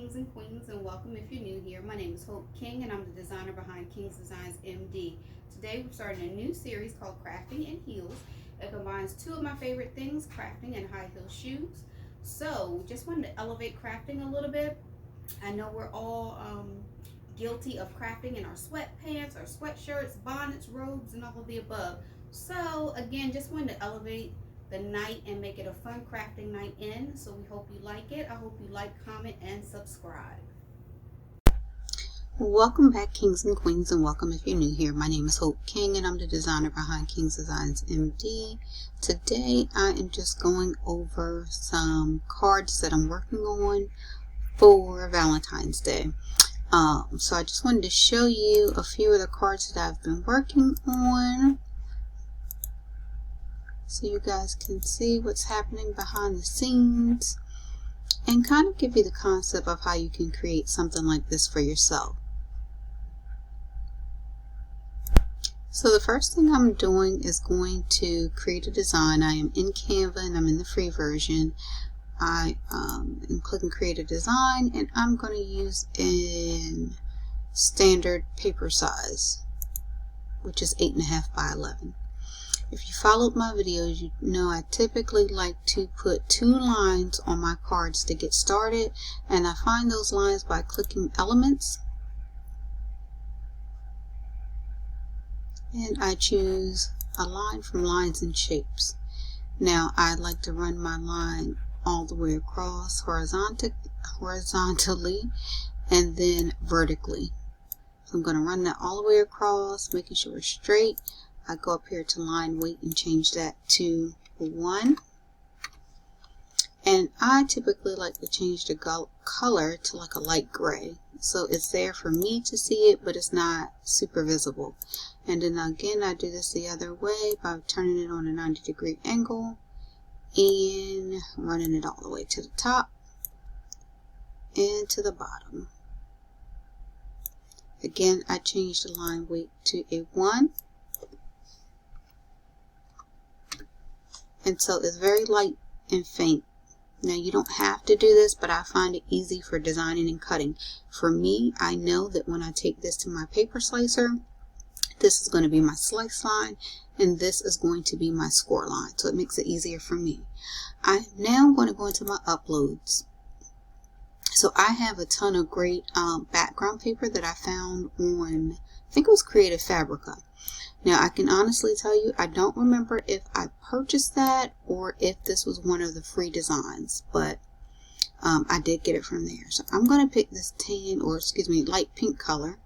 kings and queens, and welcome if you're new here. My name is Hope King, and I'm the designer behind King's Designs MD. Today we're starting a new series called Crafting and Heels. It combines two of my favorite things, crafting and high heel shoes. So just wanted to elevate crafting a little bit. I know we're all guilty of crafting in our sweatpants, our sweatshirts, bonnets, robes, and all of the above. So again, just wanted to elevate the night and make it a fun crafting night in. So we hope you like it. I hope you like, comment, and subscribe. Welcome back, kings and queens, and welcome if you're new here. My name is Hope King, and I'm the designer behind King's Designs MD. Today I am just going over some cards that I'm working on for Valentine's Day. So I just wanted to show you a few of the cards that I've been working on, so you guys can see what's happening behind the scenes and kind of give you the concept of how you can create something like this for yourself. So the first thing I'm doing is going to create a design. I am in Canva and I'm in the free version. I am clicking create a design, and I'm going to use in standard paper size, which is 8.5 by 11. If you followed my videos, you know I typically like to put 2 lines on my cards to get started, and I find those lines by clicking elements, and I choose a line from lines and shapes. Now I like to run my line all the way across horizontally and then vertically. So I'm going to run that all the way across, making sure it's straight. I go up here to line weight and change that to 1. And I typically like to change the color to like a light gray. So it's there for me to see it, but it's not super visible. And then again, I do this the other way by turning it on a 90-degree angle and running it all the way to the top and to the bottom. Again, I change the line weight to a 1. And so it's very light and faint. Now you don't have to do this, but I find it easy for designing and cutting. For me, I know that when I take this to my paper slicer, this is going to be my slice line, and this is going to be my score line. So it makes it easier for me. I'm now going to go into my uploads. So I have a ton of great background paper that I found on, I think it was Creative Fabrica. Now I can honestly tell you, I don't remember if I purchased that or if this was one of the free designs, but I did get it from there. So I'm going to pick this light pink color,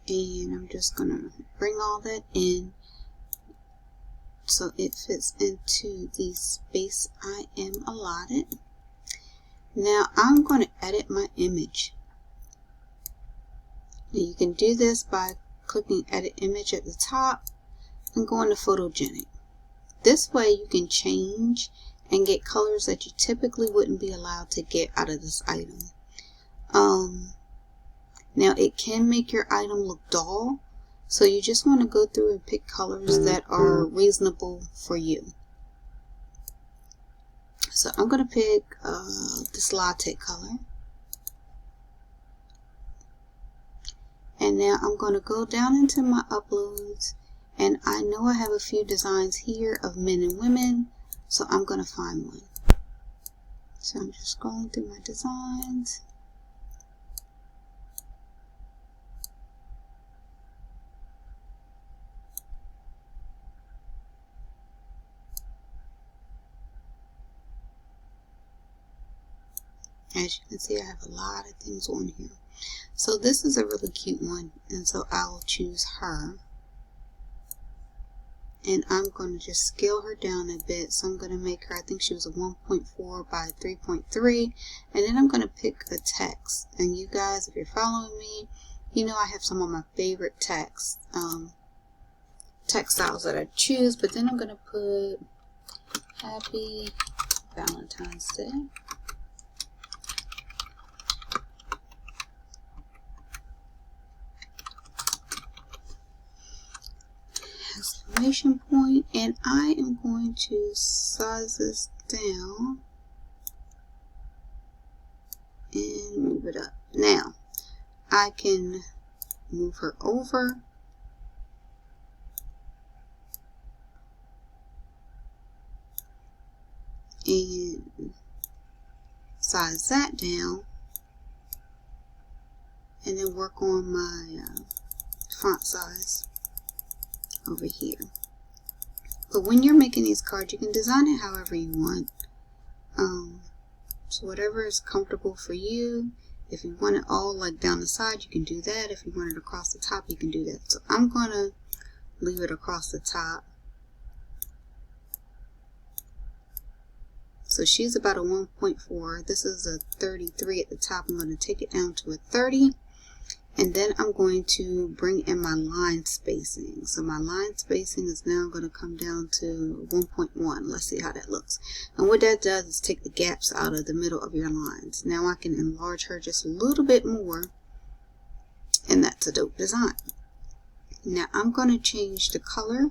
and I'm just going to bring all that in so it fits into the space I am allotted. Now I'm going to edit my image. Now you can do this by clicking edit image at the top and going to photogenic. This way you can change and get colors that you typically wouldn't be allowed to get out of this item. Now it can make your item look dull, so you just want to go through and pick colors that are reasonable for you. So I'm going to pick this latte color. And now I'm going to go down into my uploads, and I know I have a few designs here of men and women, so I'm going to find one. So I'm just scrolling through my designs. As you can see, I have a lot of things on here. So this is a really cute one, and so I'll choose her. And I'm going to just scale her down a bit. So I'm going to make her, I think she was a 1.4 by 3.3. And then I'm going to pick a text. And you guys, if you're following me, you know I have some of my favorite textiles that I choose. But then I'm going to put Happy Valentine's Day. Exclamation point, and I am going to size this down move it up. Now, I can move her over. And size that down. And then work on my font size over here. But when you're making these cards, you can design it however you want. So whatever is comfortable for you. If you want it all like down the side, you can do that. If you want it across the top, you can do that. So I'm going to leave it across the top. So she's about a 1.4. This is a 33 at the top. I'm going to take it down to a 30. And then I'm going to bring in my line spacing. So my line spacing is now going to come down to 1.1. Let's see how that looks. And what that does is take the gaps out of the middle of your lines. Now I can enlarge her just a little bit more. And that's a dope design. Now I'm going to change the color.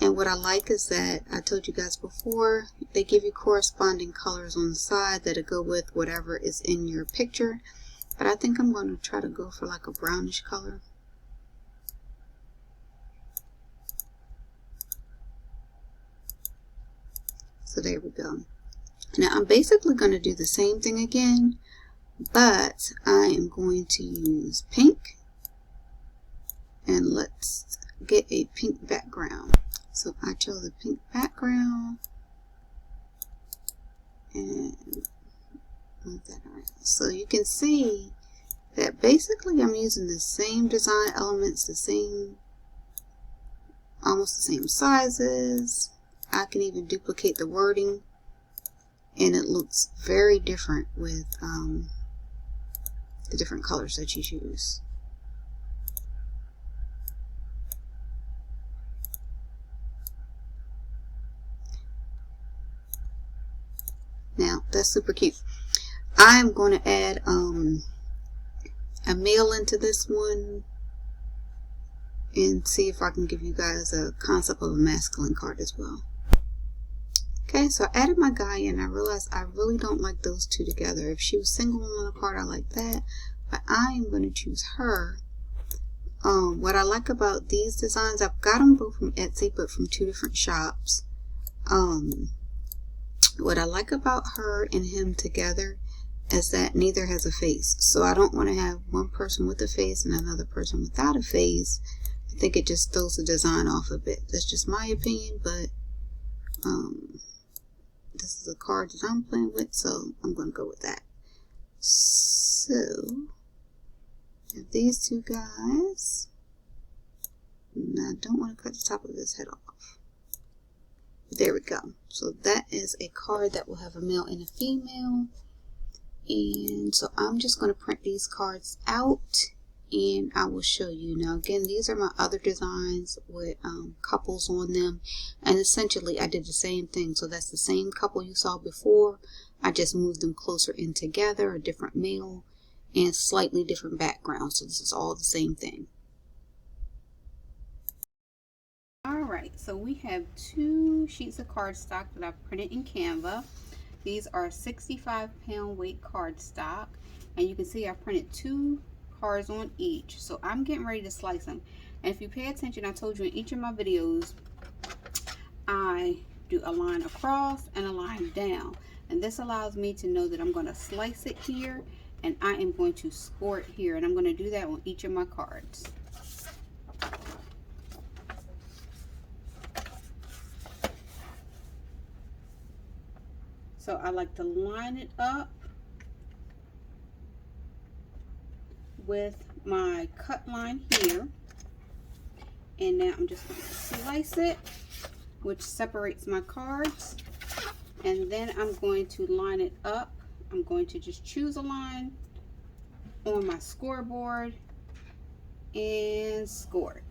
And what I like is that I told you guys before, they give you corresponding colors on the side that'll go with whatever is in your picture. But I think I'm going to try to go for like a brownish color. So there we go. Now I'm basically going to do the same thing again, but I am going to use pink. And let's get a pink background. So I chose a pink background and move that around. So you can see that basically I'm using the same design elements, the same, almost the same sizes. I can even duplicate the wording and it looks very different with the different colors that you choose. Now that's super cute. I am going to add a male into this one and see if I can give you guys a concept of a masculine card as well. Okay, so I added my guy in. I realized I really don't like those two together. If she was single on a card, I like that, but I am going to choose her. What I like about these designs, I've got them both from Etsy, but from two different shops. What I like about her and him together is that neither has a face. So I don't want to have one person with a face and another person without a face. I think it just throws the design off a bit. That's just my opinion, but this is a card that I'm playing with, so I'm going to go with that. So these two guys. Now I don't want to cut the top of his head off. There we go. So that is a card that will have a male and a female. And so I'm just going to print these cards out and I will show you. Now again, these are my other designs with couples on them, and essentially I did the same thing. So that's the same couple you saw before. I just moved them closer in together, a different male and slightly different background. So this is all the same thing. Alright, so we have 2 sheets of cardstock that I've printed in Canva. These are 65-pound weight cardstock, and you can see I printed 2 cards on each. So I'm getting ready to slice them. And if you pay attention, I told you in each of my videos, I do a line across and a line down. And this allows me to know that I'm going to slice it here, and I am going to score it here. And I'm going to do that on each of my cards. So I like to line it up with my cut line here. And now I'm just going to slice it, which separates my cards. And then I'm going to line it up. I'm going to just choose a line on my scoreboard and score it.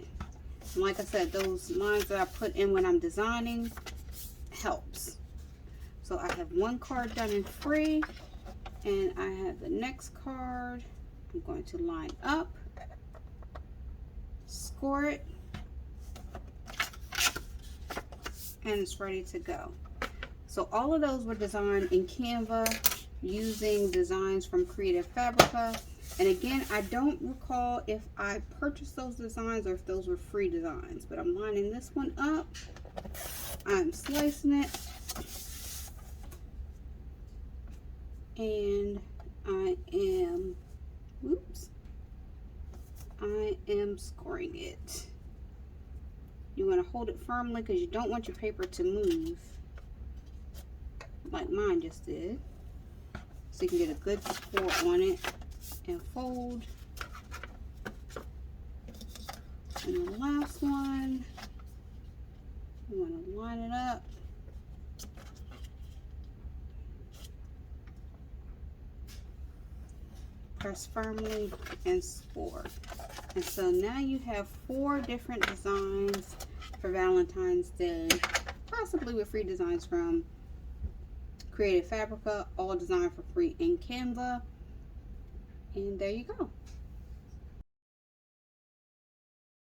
And like I said, those lines that I put in when I'm designing helps. So I have one card done and free, and I have the next card. I'm going to line up, score it, and it's ready to go. So all of those were designed in Canva. using designs from Creative Fabrica. And again, I don't recall if I purchased those designs or if those were free designs, but I'm lining this one up. I'm slicing it. And I am scoring it. You want to hold it firmly because you don't want your paper to move like mine just did. So you can get a good score on it and fold. And the last one, you want to line it up. Press firmly and score. And so now you have 4 different designs for Valentine's Day, possibly with free designs from Creative Fabrica, all designed for free in Canva. And there you go.